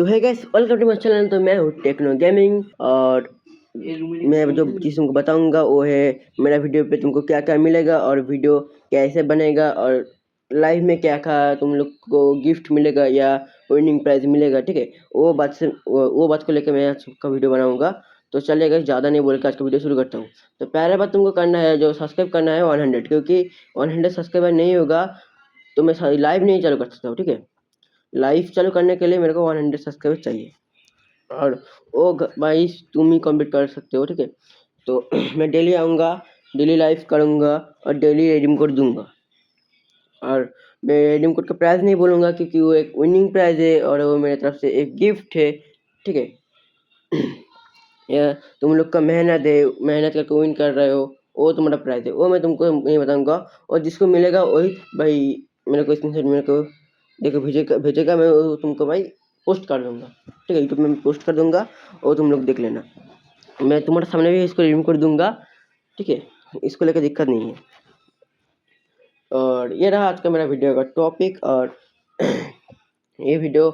तो है guys, welcome to my channel. तो मैं हूँ टेक्नो गेमिंग और मैं जो चीज़ तुमको बताऊंगा वो है मेरा वीडियो पे तुमको क्या क्या मिलेगा और वीडियो कैसे बनेगा और लाइव में क्या क्या तुम लोग को गिफ्ट मिलेगा या विनिंग प्राइज मिलेगा। ठीक है, वो बात को लेकर मैं आज का वीडियो बनाऊंगा। तो चलिएगा, ज़्यादा नहीं बोल के आज का वीडियो शुरू करता हूँ। तो पहले बात तुमको करना है, जो सब्सक्राइब करना है 100, क्योंकि 100 सब्सक्राइबर नहीं होगा तो मैं लाइव नहीं चालू कर सकता हूँ। ठीक है, लाइव चालू करने के लिए मेरे को 100 सब्सक्राइबर चाहिए और वो भाई तुम ही कंप्लीट कर सकते हो। ठीक है, तो मैं डेली आऊँगा, डेली लाइव करूँगा और डेली रिडीम कोड दूंगा। और मैं रिडीम कोड का प्राइस नहीं बोलूँगा क्योंकि वो एक विनिंग प्राइज है और वो मेरे तरफ से एक गिफ्ट है। ठीक है, या तुम लोग का मेहनत है, मेहनत करके विन कर रहे हो, वो तुम्हारा प्राइज है, वो मैं तुमको नहीं बताऊँगा। और जिसको मिलेगा वही भाई मेरे को स्क्रीनशॉट मेरे को देखो भेजेगा, मैं वो तुमको भाई पोस्ट कर दूंगा। ठीक है, यूट्यूब में पोस्ट कर दूंगा और तुम लोग देख लेना। मैं तुम्हारे सामने भी इसको रिडीम कर दूंगा। ठीक है, इसको लेकर दिक्कत नहीं है। और ये रहा आज का मेरा वीडियो का टॉपिक। और ये वीडियो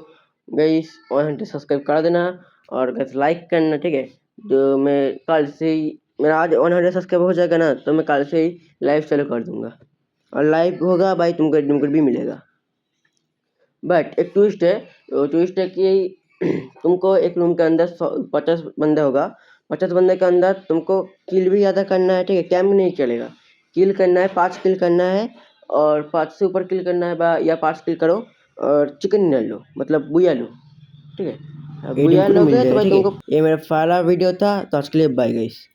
गाइस 100 सब्सक्राइब कर देना और गाइस लाइक करना। ठीक है, जो मैं कल से ही, मेरा आज 100 सब्सक्राइब हो जाएगा ना तो मैं कल से ही लाइव चालू कर दूंगा और लाइव होगा भाई, तुमको रिडीम कोड भी मिलेगा। बट एक ट्विस्ट है, वो ट्विस्ट है कि तुमको एक रूम के अंदर 50 बंदा होगा, 50 बंदे के अंदर तुमको किल भी ज़्यादा करना है। ठीक है, कैम नहीं चलेगा, किल करना है, 5 किल करना है और 5 से ऊपर किल करना है या 5 किल करो और चिकन डिनर लो, मतलब बुया लो। ठीक है, बुया लोगे तो भाई तुमको। ये मेरा पहला वीडियो था, तो आज के लिए बाय गाइस।